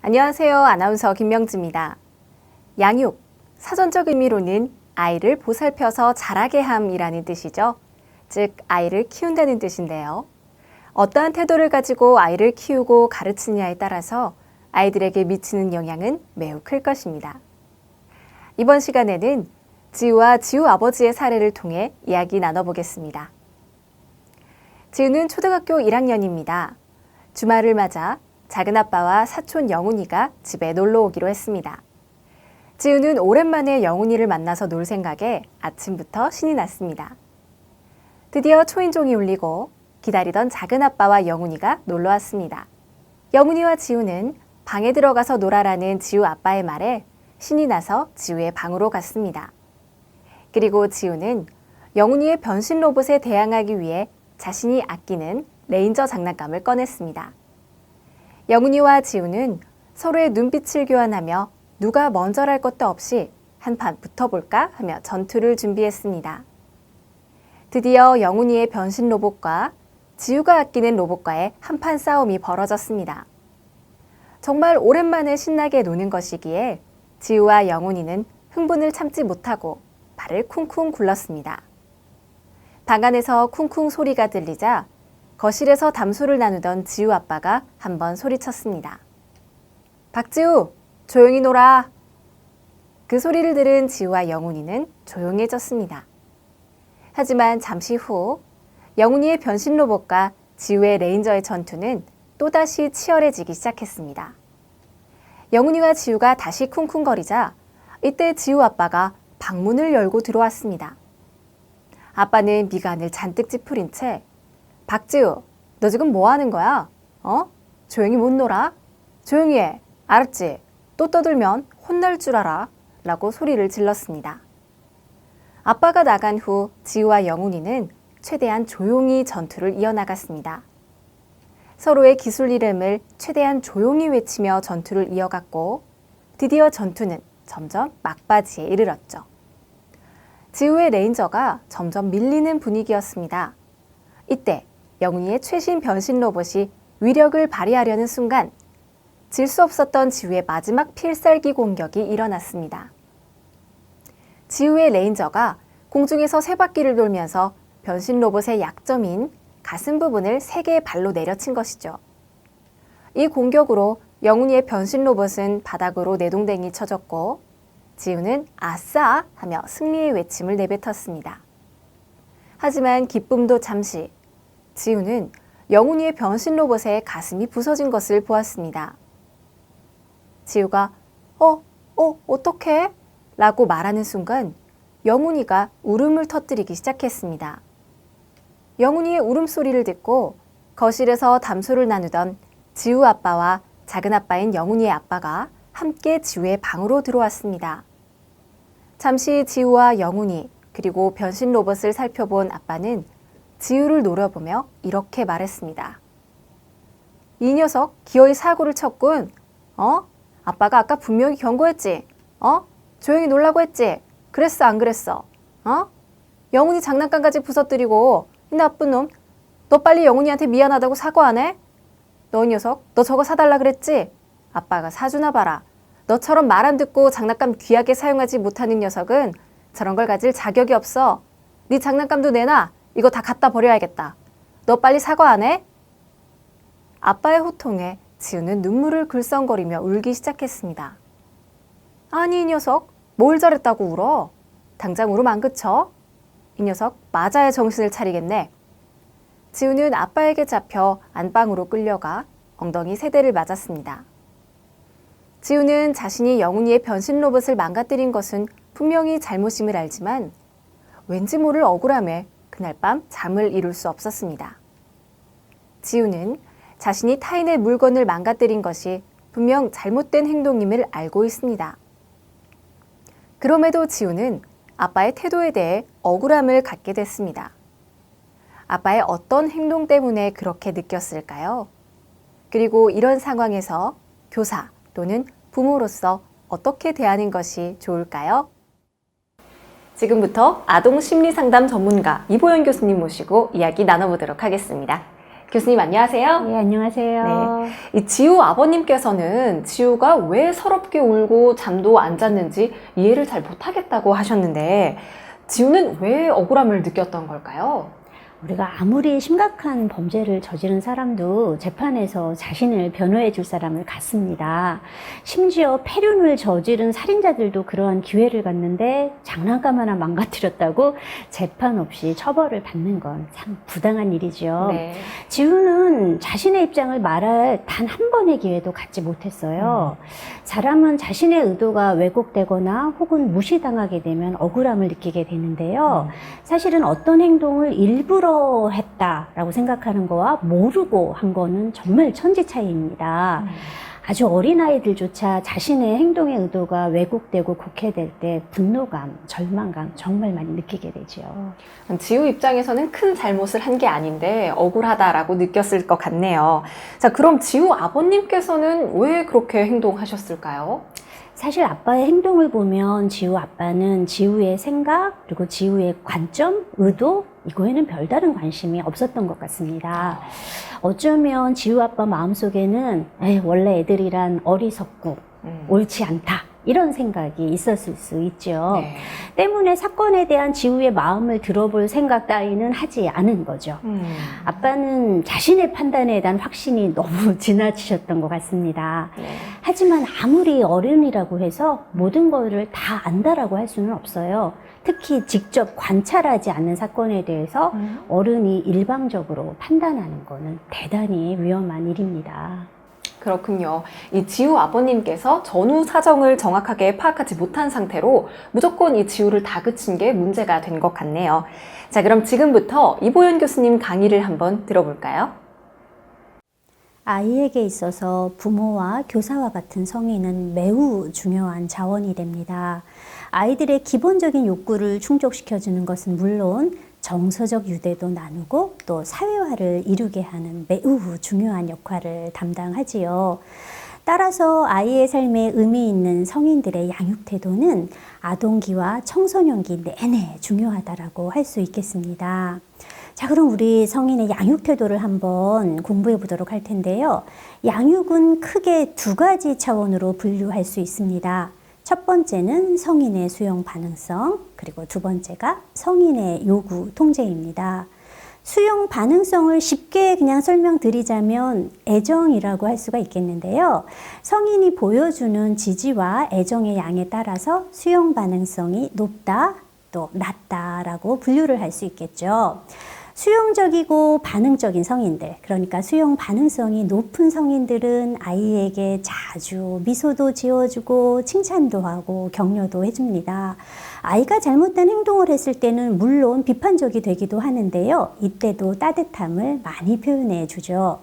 안녕하세요. 아나운서 김명지입니다. 양육, 사전적 의미로는 아이를 보살펴서 자라게 함이라는 뜻이죠. 즉, 아이를 키운다는 뜻인데요. 어떠한 태도를 가지고 아이를 키우고 가르치느냐에 따라서 아이들에게 미치는 영향은 매우 클 것입니다. 이번 시간에는 지우와 지우 아버지의 사례를 통해 이야기 나눠보겠습니다. 지우는 초등학교 1학년입니다. 주말을 맞아 작은아빠와 사촌 영훈이가 집에 놀러 오기로 했습니다. 지우는 오랜만에 영훈이를 만나서 놀 생각에 아침부터 신이 났습니다. 드디어 초인종이 울리고 기다리던 작은아빠와 영훈이가 놀러 왔습니다. 영훈이와 지우는 방에 들어가서 놀아라는 지우 아빠의 말에 신이 나서 지우의 방으로 갔습니다. 그리고 지우는 영훈이의 변신 로봇에 대항하기 위해 자신이 아끼는 레인저 장난감을 꺼냈습니다. 영훈이와 지우는 서로의 눈빛을 교환하며 누가 먼저랄 것도 없이 한판 붙어볼까 하며 전투를 준비했습니다. 드디어 영훈이의 변신 로봇과 지우가 아끼는 로봇과의 한판 싸움이 벌어졌습니다. 정말 오랜만에 신나게 노는 것이기에 지우와 영훈이는 흥분을 참지 못하고 발을 쿵쿵 굴렀습니다. 방 안에서 쿵쿵 소리가 들리자 거실에서 담소를 나누던 지우 아빠가 한번 소리쳤습니다. 박지우, 조용히 놀아. 그 소리를 들은 지우와 영훈이는 조용해졌습니다. 하지만 잠시 후 영훈이의 변신 로봇과 지우의 레인저의 전투는 또다시 치열해지기 시작했습니다. 영훈이와 지우가 다시 쿵쿵거리자 이때 지우 아빠가 방문을 열고 들어왔습니다. 아빠는 미간을 잔뜩 찌푸린 채 박지우, 너 지금 뭐 하는 거야? 조용히 못 놀아? 조용히 해. 알았지? 또 떠들면 혼날 줄 알아. 라고 소리를 질렀습니다. 아빠가 나간 후 지우와 영훈이는 최대한 조용히 전투를 이어나갔습니다. 서로의 기술 이름을 최대한 조용히 외치며 전투를 이어갔고 드디어 전투는 점점 막바지에 이르렀죠. 지우의 레인저가 점점 밀리는 분위기였습니다. 이때 영훈이의 최신 변신 로봇이 위력을 발휘하려는 순간 질 수 없었던 지우의 마지막 필살기 공격이 일어났습니다. 지우의 레인저가 공중에서 세 바퀴를 돌면서 변신 로봇의 약점인 가슴 부분을 세 개의 발로 내려친 것이죠. 이 공격으로 영훈이의 변신 로봇은 바닥으로 내동댕이 쳐졌고 지우는 아싸 하며 승리의 외침을 내뱉었습니다. 하지만 기쁨도 잠시, 지우는 영훈이의 변신 로봇의 가슴이 부서진 것을 보았습니다. 지우가 어떡해? 라고 말하는 순간 영훈이가 울음을 터뜨리기 시작했습니다. 영훈이의 울음소리를 듣고 거실에서 담소를 나누던 지우 아빠와 작은 아빠인 영훈이의 아빠가 함께 지우의 방으로 들어왔습니다. 잠시 지우와 영훈이 그리고 변신 로봇을 살펴본 아빠는 지우를 노려보며 이렇게 말했습니다. 이 녀석 기어이 사고를 쳤군. 아빠가 아까 분명히 경고했지. 조용히 놀라고 했지. 그랬어 안 그랬어? 영훈이 장난감까지 부서뜨리고 이 나쁜 놈. 너 빨리 영훈이한테 미안하다고 사과 안 해? 너 이 녀석 너 저거 사달라 그랬지? 아빠가 사주나 봐라. 너처럼 말 안 듣고 장난감 귀하게 사용하지 못하는 녀석은 저런 걸 가질 자격이 없어. 네 장난감도 내놔. 이거 다 갖다 버려야겠다. 너 빨리 사과 안 해? 아빠의 호통에 지우는 눈물을 글썽거리며 울기 시작했습니다. 아니 이 녀석 뭘 잘했다고 울어? 당장 울음 안 그쳐? 이 녀석 맞아야 정신을 차리겠네. 지우는 아빠에게 잡혀 안방으로 끌려가 엉덩이 세 대를 맞았습니다. 지우는 자신이 영훈이의 변신 로봇을 망가뜨린 것은 분명히 잘못임을 알지만 왠지 모를 억울함에 그날 밤 잠을 이룰 수 없었습니다. 지우는 자신이 타인의 물건을 망가뜨린 것이 분명 잘못된 행동임을 알고 있습니다. 그럼에도 지우는 아빠의 태도에 대해 억울함을 갖게 됐습니다. 아빠의 어떤 행동 때문에 그렇게 느꼈을까요? 그리고 이런 상황에서 교사 또는 부모로서 어떻게 대하는 것이 좋을까요? 지금부터 아동 심리상담 전문가 이보연 교수님 모시고 이야기 나눠보도록 하겠습니다. 교수님 안녕하세요. 네, 안녕하세요. 네, 이 지우 아버님께서는 지우가 왜 서럽게 울고 잠도 안 잤는지 이해를 잘 못하겠다고 하셨는데 지우는 왜 억울함을 느꼈던 걸까요? 우리가 아무리 심각한 범죄를 저지른 사람도 재판에서 자신을 변호해 줄 사람을 갖습니다. 심지어 폐륜을 저지른 살인자들도 그러한 기회를 갖는데 장난감 하나 망가뜨렸다고 재판 없이 처벌을 받는 건 참 부당한 일이죠. 네. 지우는 자신의 입장을 말할 단 한 번의 기회도 갖지 못했어요. 사람은 자신의 의도가 왜곡되거나 혹은 무시당하게 되면 억울함을 느끼게 되는데요. 사실은 어떤 행동을 일부러 했다라고 생각하는 거와 모르고 한 거는 정말 천지 차이입니다. 아주 어린아이들조차 자신의 행동의 의도가 왜곡되고 곡해될 때 분노감, 절망감 정말 많이 느끼게 되죠. 지우 입장에서는 큰 잘못을 한 게 아닌데 억울하다라고 느꼈을 것 같네요. 자, 그럼 지우 아버님께서는 왜 그렇게 행동하셨을까요? 사실 아빠의 행동을 보면 지우 아빠는 지우의 생각 그리고 지우의 관점, 의도 이거에는 별다른 관심이 없었던 것 같습니다. 어쩌면 지우 아빠 마음속에는 원래 애들이란 어리석고 옳지 않다 이런 생각이 있었을 수 있죠. 네. 때문에 사건에 대한 지우의 마음을 들어볼 생각 따위는 하지 않은 거죠. 아빠는 자신의 판단에 대한 확신이 너무 지나치셨던 것 같습니다. 네. 하지만 아무리 어른이라고 해서 모든 것을 다 안다라고 할 수는 없어요. 특히 직접 관찰하지 않는 사건에 대해서 어른이 일방적으로 판단하는 것은 대단히 위험한 일입니다. 그렇군요. 이 지우 아버님께서 전후 사정을 정확하게 파악하지 못한 상태로 무조건 이 지우를 다그친 게 문제가 된 것 같네요. 자, 그럼 지금부터 이보연 교수님 강의를 한번 들어볼까요? 아이에게 있어서 부모와 교사와 같은 성인은 매우 중요한 자원이 됩니다. 아이들의 기본적인 욕구를 충족시켜주는 것은 물론 정서적 유대도 나누고 또 사회화를 이루게 하는 매우 중요한 역할을 담당하지요. 따라서 아이의 삶에 의미 있는 성인들의 양육 태도는 아동기와 청소년기 내내 중요하다라고 할 수 있겠습니다. 자, 그럼 우리 성인의 양육 태도를 한번 공부해 보도록 할 텐데요. 양육은 크게 두 가지 차원으로 분류할 수 있습니다. 첫 번째는 성인의 수용 반응성, 그리고 두 번째가 성인의 요구 통제입니다. 수용 반응성을 쉽게 그냥 설명드리자면 애정이라고 할 수가 있겠는데요. 성인이 보여주는 지지와 애정의 양에 따라서 수용 반응성이 높다, 또 낮다라고 분류를 할 수 있겠죠. 수용적이고 반응적인 성인들, 그러니까 수용 반응성이 높은 성인들은 아이에게 자주 미소도 지어주고 칭찬도 하고 격려도 해줍니다. 아이가 잘못된 행동을 했을 때는 물론 비판적이 되기도 하는데요. 이때도 따뜻함을 많이 표현해 주죠.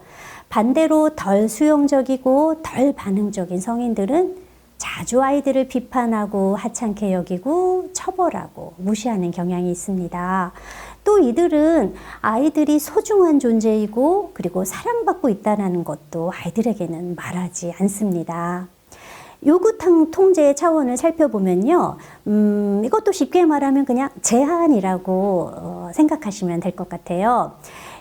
반대로 덜 수용적이고 덜 반응적인 성인들은 자주 아이들을 비판하고 하찮게 여기고 처벌하고 무시하는 경향이 있습니다. 또 이들은 아이들이 소중한 존재이고 그리고 사랑받고 있다는 것도 아이들에게는 말하지 않습니다. 요구 통제의 차원을 살펴보면요. 이것도 쉽게 말하면 그냥 제한이라고 생각하시면 될 것 같아요.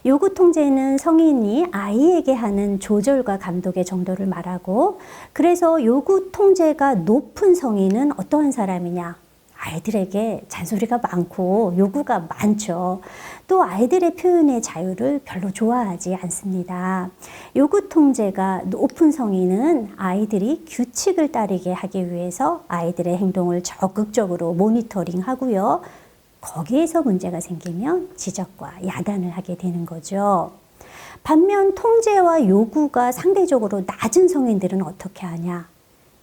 요구 통제는 성인이 아이에게 하는 조절과 감독의 정도를 말하고, 그래서 요구 통제가 높은 성인은 어떠한 사람이냐? 아이들에게 잔소리가 많고 요구가 많죠. 또 아이들의 표현의 자유를 별로 좋아하지 않습니다. 요구 통제가 높은 성인은 아이들이 규칙을 따르게 하기 위해서 아이들의 행동을 적극적으로 모니터링하고요. 거기에서 문제가 생기면 지적과 야단을 하게 되는 거죠. 반면 통제와 요구가 상대적으로 낮은 성인들은 어떻게 하냐?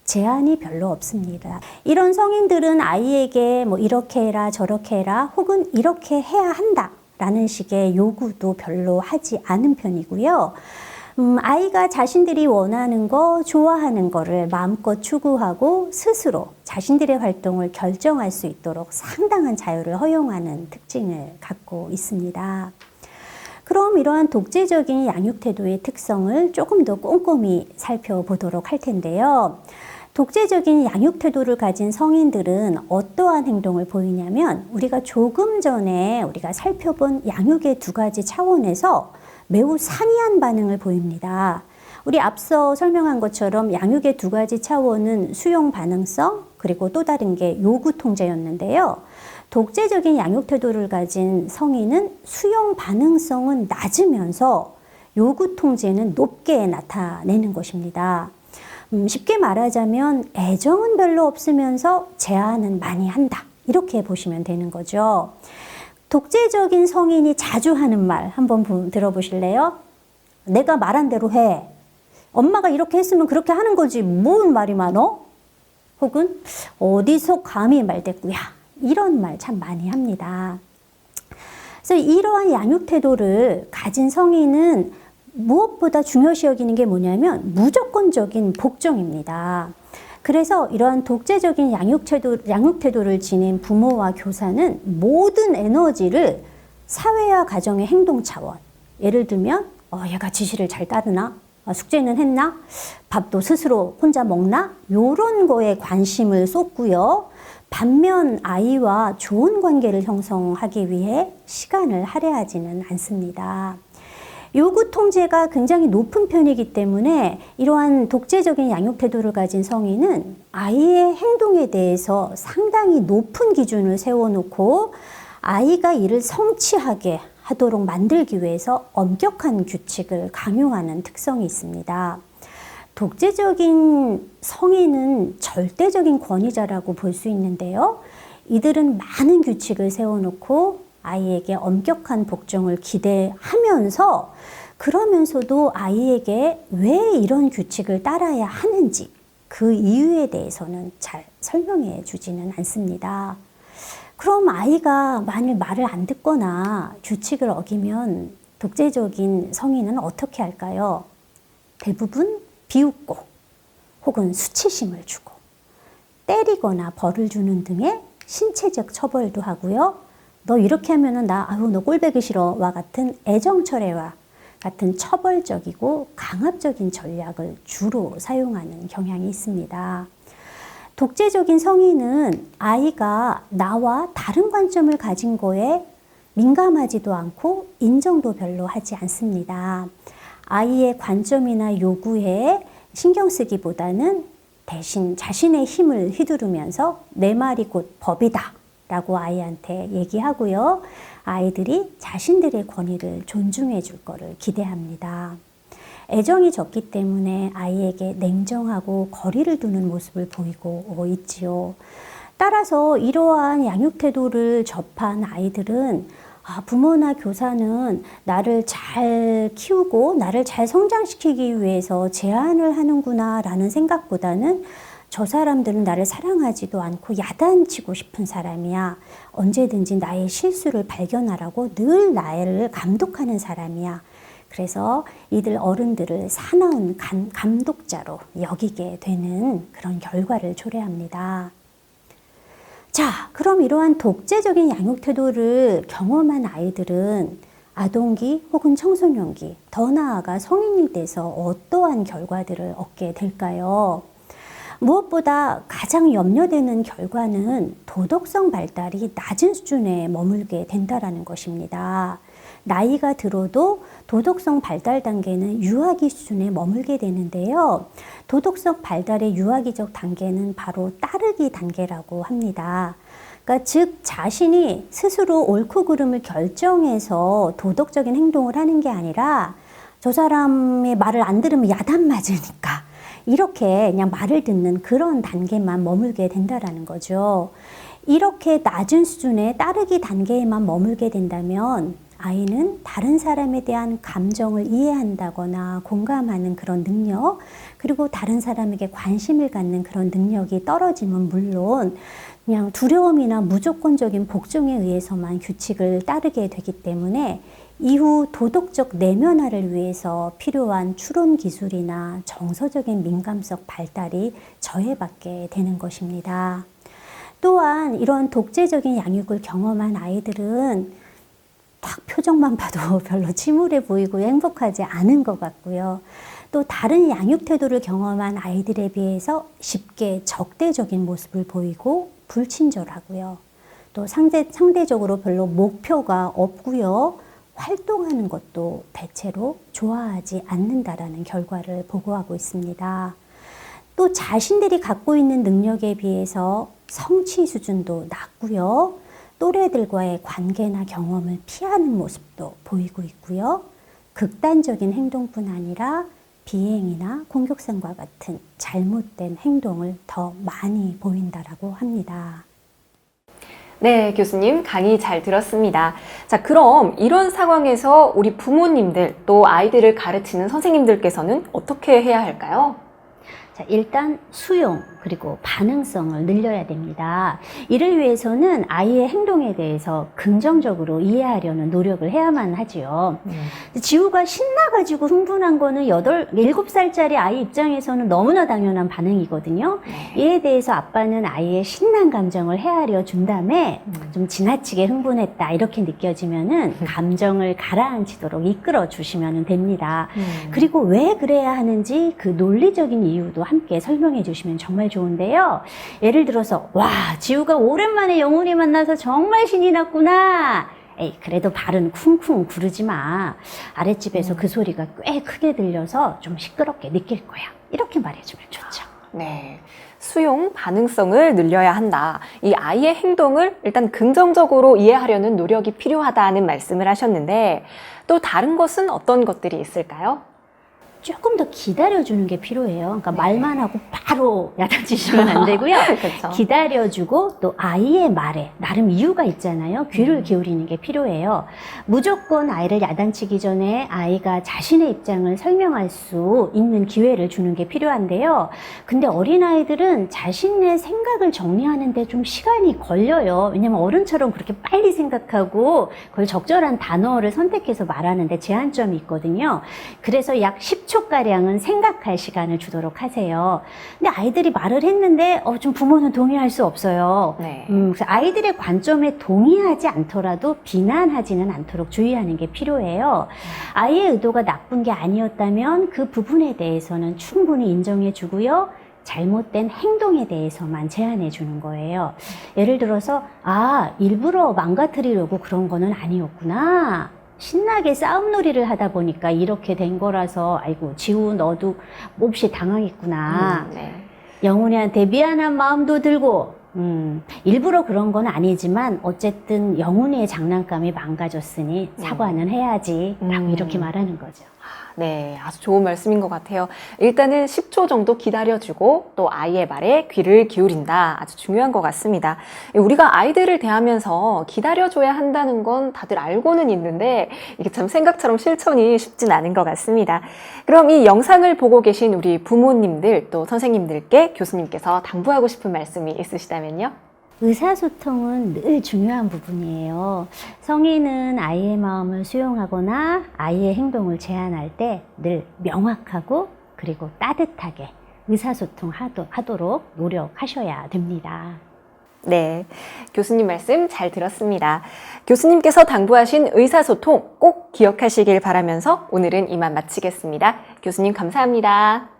제한이 별로 없습니다. 이런 성인들은 아이에게 뭐 이렇게 해라 저렇게 해라 혹은 이렇게 해야 한다 라는 식의 요구도 별로 하지 않은 편이고요. 아이가 자신들이 원하는 거, 좋아하는 거를 마음껏 추구하고 스스로 자신들의 활동을 결정할 수 있도록 상당한 자유를 허용하는 특징을 갖고 있습니다. 그럼 이러한 독재적인 양육 태도의 특성을 조금 더 꼼꼼히 살펴보도록 할 텐데요. 독재적인 양육 태도를 가진 성인들은 어떠한 행동을 보이냐면 우리가 조금 전에 우리가 살펴본 양육의 두 가지 차원에서 매우 상이한 반응을 보입니다. 우리 앞서 설명한 것처럼 양육의 두 가지 차원은 수용 반응성 그리고 또 다른 게 요구 통제였는데요. 독재적인 양육 태도를 가진 성인은 수용 반응성은 낮으면서 요구 통제는 높게 나타내는 것입니다. 쉽게 말하자면 애정은 별로 없으면서 제한은 많이 한다. 이렇게 보시면 되는 거죠. 독재적인 성인이 자주 하는 말 한번 들어보실래요? 내가 말한 대로 해. 엄마가 이렇게 했으면 그렇게 하는 거지. 뭔 말이 많어? 혹은 어디서 감히 말대꾸야. 이런 말 참 많이 합니다. 그래서 이러한 양육 태도를 가진 성인은 무엇보다 중요시 여기는 게 뭐냐면 무조건적인 복종입니다. 그래서 이러한 독재적인 양육 태도를 지닌 부모와 교사는 모든 에너지를 사회와 가정의 행동 차원, 예를 들면 얘가 지시를 잘 따르나? 숙제는 했나? 밥도 스스로 혼자 먹나? 이런 거에 관심을 쏟고요. 반면 아이와 좋은 관계를 형성하기 위해 시간을 할애하지는 않습니다. 요구 통제가 굉장히 높은 편이기 때문에 이러한 독재적인 양육 태도를 가진 성인은 아이의 행동에 대해서 상당히 높은 기준을 세워놓고 아이가 이를 성취하게 하도록 만들기 위해서 엄격한 규칙을 강요하는 특성이 있습니다. 독재적인 성인은 절대적인 권위자라고 볼 수 있는데요. 이들은 많은 규칙을 세워놓고 아이에게 엄격한 복종을 기대하면서 그러면서도 아이에게 왜 이런 규칙을 따라야 하는지 그 이유에 대해서는 잘 설명해 주지는 않습니다. 그럼 아이가 만일 말을 안 듣거나 규칙을 어기면 독재적인 성인은 어떻게 할까요? 대부분 비웃고 혹은 수치심을 주고 때리거나 벌을 주는 등의 신체적 처벌도 하고요. 너 이렇게 하면은 너 꼴보기 싫어와 같은 애정철회와 같은 처벌적이고 강압적인 전략을 주로 사용하는 경향이 있습니다. 독재적인 성인은 아이가 나와 다른 관점을 가진 거에 민감하지도 않고 인정도 별로 하지 않습니다. 아이의 관점이나 요구에 신경 쓰기보다는 대신 자신의 힘을 휘두르면서 내 말이 곧 법이다 라고 아이한테 얘기하고요. 아이들이 자신들의 권위를 존중해 줄 거를 기대합니다. 애정이 적기 때문에 아이에게 냉정하고 거리를 두는 모습을 보이고 있지요. 따라서 이러한 양육 태도를 접한 아이들은 부모나 교사는 나를 잘 키우고 나를 잘 성장시키기 위해서 제한을 하는구나 라는 생각보다는 저 사람들은 나를 사랑하지도 않고 야단치고 싶은 사람이야. 언제든지 나의 실수를 발견하라고 늘 나를 감독하는 사람이야. 그래서 이들 어른들을 사나운 감독자로 여기게 되는 그런 결과를 초래합니다. 자, 그럼 이러한 독재적인 양육 태도를 경험한 아이들은 아동기 혹은 청소년기, 더 나아가 성인이 돼서 어떠한 결과들을 얻게 될까요? 무엇보다 가장 염려되는 결과는 도덕성 발달이 낮은 수준에 머물게 된다는 것입니다. 나이가 들어도 도덕성 발달 단계는 유아기 수준에 머물게 되는데요. 도덕성 발달의 유아기적 단계는 바로 따르기 단계라고 합니다. 그러니까 즉 자신이 스스로 옳고 그름을 결정해서 도덕적인 행동을 하는 게 아니라 저 사람의 말을 안 들으면 야단 맞으니까 이렇게 그냥 말을 듣는 그런 단계만 머물게 된다는 거죠. 이렇게 낮은 수준의 따르기 단계에만 머물게 된다면 아이는 다른 사람에 대한 감정을 이해한다거나 공감하는 그런 능력, 그리고 다른 사람에게 관심을 갖는 그런 능력이 떨어지면 물론 그냥 두려움이나 무조건적인 복종에 의해서만 규칙을 따르게 되기 때문에 이후 도덕적 내면화를 위해서 필요한 추론 기술이나 정서적인 민감성 발달이 저해받게 되는 것입니다. 또한 이런 독재적인 양육을 경험한 아이들은 딱 표정만 봐도 별로 침울해 보이고 행복하지 않은 것 같고요. 또 다른 양육 태도를 경험한 아이들에 비해서 쉽게 적대적인 모습을 보이고 불친절하고요. 또 상대적으로 별로 목표가 없고요. 활동하는 것도 대체로 좋아하지 않는다라는 결과를 보고하고 있습니다. 또 자신들이 갖고 있는 능력에 비해서 성취 수준도 낮고요. 또래들과의 관계나 경험을 피하는 모습도 보이고 있고요. 극단적인 행동뿐 아니라 비행이나 공격성과 같은 잘못된 행동을 더 많이 보인다라고 합니다. 네, 교수님 강의 잘 들었습니다. 자, 그럼 이런 상황에서 우리 부모님들 또 아이들을 가르치는 선생님들께서는 어떻게 해야 할까요? 자, 일단 수용 그리고 반응성을 늘려야 됩니다. 이를 위해서는 아이의 행동에 대해서 긍정적으로 이해하려는 노력을 해야만 하지요. 지우가 신나가지고 흥분한 거는 7살짜리 아이 입장에서는 너무나 당연한 반응이거든요. 이에 대해서 아빠는 아이의 신난 감정을 헤아려 준 다음에 좀 지나치게 흥분했다 이렇게 느껴지면은 감정을 가라앉히도록 이끌어 주시면 됩니다. 그리고 왜 그래야 하는지 그 논리적인 이유도 함께 설명해 주시면 정말 좋은데요. 예를 들어서 와, 지우가 오랜만에 영훈이 만나서 정말 신이 났구나. 에이, 그래도 발은 쿵쿵 구르지 마. 아랫집에서 그 소리가 꽤 크게 들려서 좀 시끄럽게 느낄 거야. 이렇게 말해주면 좋죠. 네. 수용, 반응성을 늘려야 한다. 이 아이의 행동을 일단 긍정적으로 이해하려는 노력이 필요하다는 말씀을 하셨는데 또 다른 것은 어떤 것들이 있을까요? 조금 더 기다려주는 게 필요해요. 그러니까 말만 하고 바로 야단치시면 안 되고요. 그렇죠. 기다려주고 또 아이의 말에 나름 이유가 있잖아요. 귀를 기울이는 게 필요해요. 무조건 아이를 야단치기 전에 아이가 자신의 입장을 설명할 수 있는 기회를 주는 게 필요한데요. 근데 어린아이들은 자신의 생각을 정리하는데 좀 시간이 걸려요. 왜냐면 어른처럼 그렇게 빨리 생각하고 그걸 적절한 단어를 선택해서 말하는데 제한점이 있거든요. 그래서 약 10초가량은 생각할 시간을 주도록 하세요. 근데 아이들이 말을 했는데 좀 부모는 동의할 수 없어요. 네. 그래서 아이들의 관점에 동의하지 않더라도 비난하지는 않도록 주의하는 게 필요해요. 아이의 의도가 나쁜 게 아니었다면 그 부분에 대해서는 충분히 인정해 주고요. 잘못된 행동에 대해서만 제한해 주는 거예요. 예를 들어서 일부러 망가뜨리려고 그런 거는 아니었구나. 신나게 싸움놀이를 하다 보니까 이렇게 된 거라서 아이고 지우 너도 몹시 당황했구나. 네. 영훈이한테 미안한 마음도 들고 일부러 그런 건 아니지만 어쨌든 영훈이의 장난감이 망가졌으니 사과는 해야지. 딱 이렇게 말하는 거죠. 네, 아주 좋은 말씀인 것 같아요. 일단은 10초 정도 기다려주고 또 아이의 말에 귀를 기울인다. 아주 중요한 것 같습니다. 우리가 아이들을 대하면서 기다려줘야 한다는 건 다들 알고는 있는데 이게 참 생각처럼 실천이 쉽진 않은 것 같습니다. 그럼 이 영상을 보고 계신 우리 부모님들 또 선생님들께 교수님께서 당부하고 싶은 말씀이 있으시다면요? 의사소통은 늘 중요한 부분이에요. 성인은 아이의 마음을 수용하거나 아이의 행동을 제한할 때 늘 명확하고 그리고 따뜻하게 의사소통하도록 노력하셔야 됩니다. 네, 교수님 말씀 잘 들었습니다. 교수님께서 당부하신 의사소통 꼭 기억하시길 바라면서 오늘은 이만 마치겠습니다. 교수님 감사합니다.